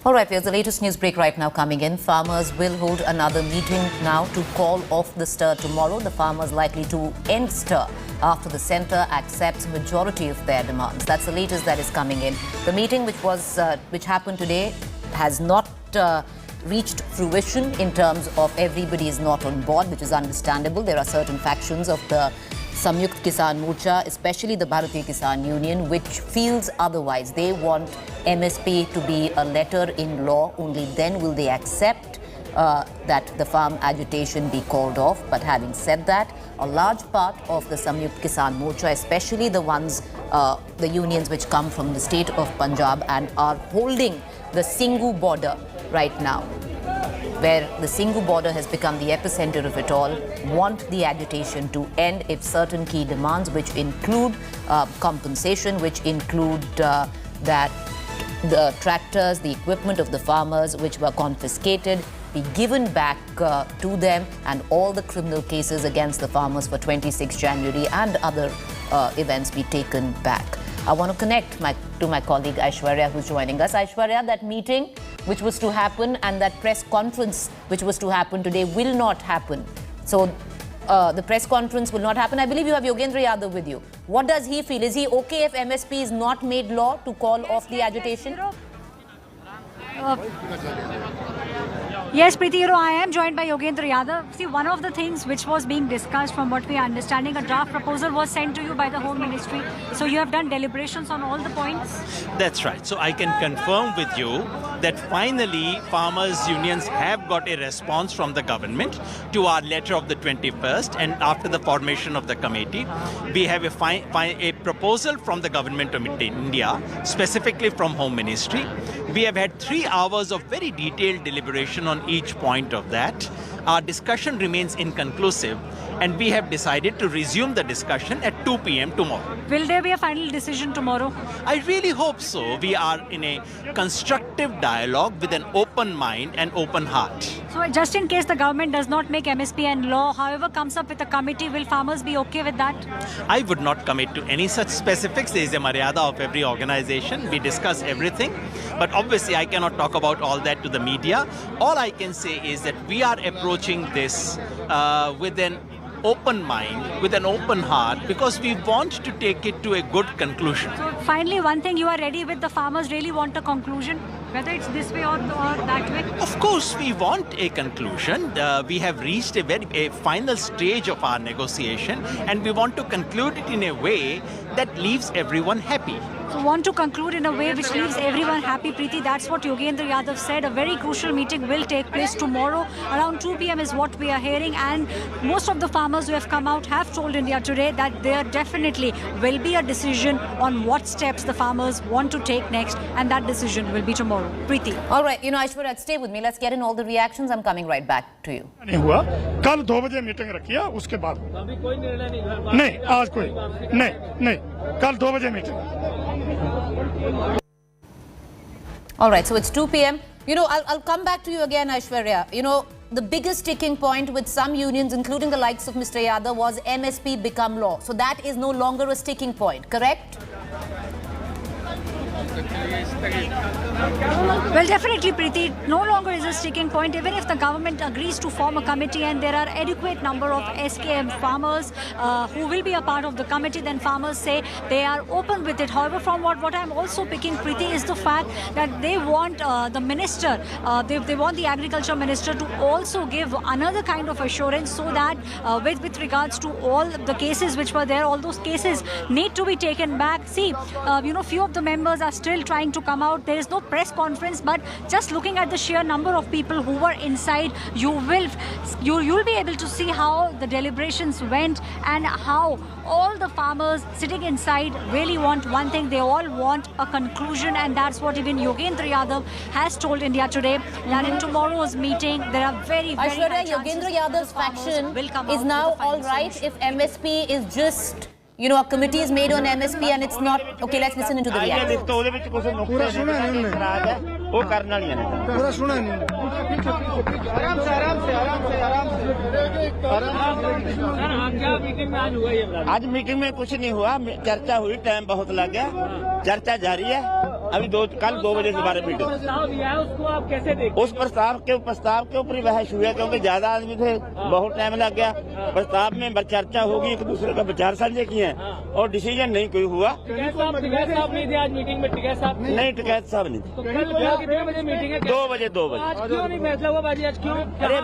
All right, there's the latest news break right now coming in. Farmers will hold another meeting now to call off the stir tomorrow. The farmers likely to end stir after the centre accepts majority of their demands. That's the latest that is coming in. The meeting which happened today has not reached fruition in terms of everybody is not on board, which is understandable. There are certain factions of the Samyukt Kisan Morcha, especially the Bharatiya Kisan Union, which feels otherwise. They want MSP to be a letter in law. Only then will they accept that the farm agitation be called off. But having said that, a large part of the Samyukt Kisan Morcha, especially the ones, the unions which come from the state of Punjab and are holding the Singhu border right now, where the Singhu border has become the epicenter of it all, want the agitation to end if certain key demands, which include compensation, which include that the tractors, the equipment of the farmers which were confiscated, be given back to them, and all the criminal cases against the farmers for 26 January and other events be taken back. I want to connect to my colleague Aishwarya, who's joining us. Aishwarya, that meeting which was to happen and that press conference which was to happen today will not happen. So the press conference will not happen. I believe you have Yogendra Yadav with you. What does he feel? Is he okay if MSP is not made law to call off the agitation? Yes, Preeti, I am joined by Yogendra Yadav. See, one of the things which was being discussed, from what we are understanding, a draft proposal was sent to you by the Home Ministry. So you have done deliberations on all the points? That's right. So I can confirm with you that finally farmers' unions have got a response from the government to our letter of the 21st, and after the formation of the committee, we have a proposal from the government of India, specifically from Home Ministry. We have had 3 hours of very detailed deliberation on each point of that. Our discussion remains inconclusive, and we have decided to resume the discussion at 2 p.m. tomorrow. Will there be a final decision tomorrow? I really hope so. We are in a constructive dialogue with an open mind and open heart. So just in case the government does not make MSP and law, however comes up with a committee, will farmers be okay with that? I would not commit to any such specifics. There is a maryada of every organization. We discuss everything. But obviously, I cannot talk about all that to the media. All I can say is that we are approaching this with an open mind, with an open heart, because we want to take it to a good conclusion. So finally, one thing, you are ready with the farmers really want a conclusion, whether it's this way or that way? Of course, we want a conclusion. We have reached a final stage of our negotiation, and we want to conclude it in a way that leaves everyone happy. So want to conclude in a way which leaves everyone happy, Preeti. That's what Yogendra Yadav said. A very crucial meeting will take place tomorrow. Around 2 p.m. is what we are hearing. And most of the farmers who have come out have told India Today that there definitely will be a decision on what steps the farmers want to take next. And that decision will be tomorrow. Preeti. All right, Aishwarya, stay with me. Let's get in all the reactions. I'm coming right back to you. नहीं हुआ कल 2 बजे meeting रखी है उसके बाद नहीं आज कोई नहीं कल 2 बजे meeting. All right, so it's 2 p.m. I'll come back to you again, Aishwarya. The biggest sticking point with some unions, including the likes of Mr. Yadav, was MSP become law. So that is no longer a sticking point, correct? Well, definitely, Preeti, no longer is a sticking point. Even if the government agrees to form a committee and there are adequate number of SKM farmers who will be a part of the committee, then farmers say they are open with it. However, from what I'm also picking, Preeti, is the fact that they want the minister, they want the agriculture minister to also give another kind of assurance, so that with regards to all the cases which were there, all those cases need to be taken back. See, few of the members are still trying to come out. There is no press conference, but just looking at the sheer number of people who were inside, you'll be able to see how the deliberations went and how all the farmers sitting inside really want one thing. They all want a conclusion, and that's what even Yogendra Yadav has told India Today, that in tomorrow's meeting there are very Aishwarya, Yogendra Yadav's faction is now all right if MSP is just a committee is made on MSP and it's not. Okay, let's listen into the reaction. आज meeting में कुछ नहीं हुआ, चर्चा हुई, time बहुत लग गया, चर्चा जारी है अभी कल 2 बजे से 12 मीटिंग। प्रस्ताव दिया है उसको आप कैसे देखते? उस प्रस्ताव के ऊपर ही बहस हुई है, क्योंकि ज्यादा आदमी थे, बहुत टाइम लग गया। प्रस्ताव में चर्चा होगी, एक दूसरे का विचार साझे किए हैं और डिसीजन नहीं कोई हुआ। टिकैत साहब नहीं थे आज मीटिंग में? टिकैत साहब नहीं, टिकैत साहब नहीं। तो कल कितने बजे मीटिंग है? 2 बजे। आज क्यों नहीं फैसला हुआ बाजी? आज क्यों? अरे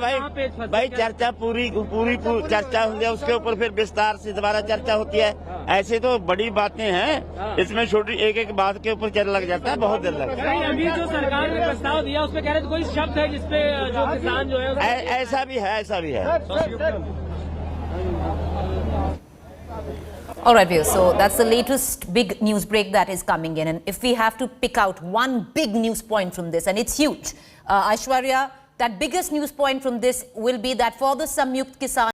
भाई चर्चा पूरी चर्चा होती है, उसके ऊपर फिर विस्तार से दोबारा चर्चा होती है। ऐसे तो बड़ी बातें हैं, इसमें छोटी एक बात के ऊपर चर्चा लग जाता है, बहुत देर लगता है। अभी जो सरकार ने प्रस्ताव दिया उसमें कह रहे थे कोई शब्द है जिसपे जो किसान जो है ऐसा भी है। All right, viewers. So that's the latest big news break that is coming in. And if we have to pick out one big news point from this, and it's huge, Aishwarya, that biggest news point from this will be that for the Samyukt Kisan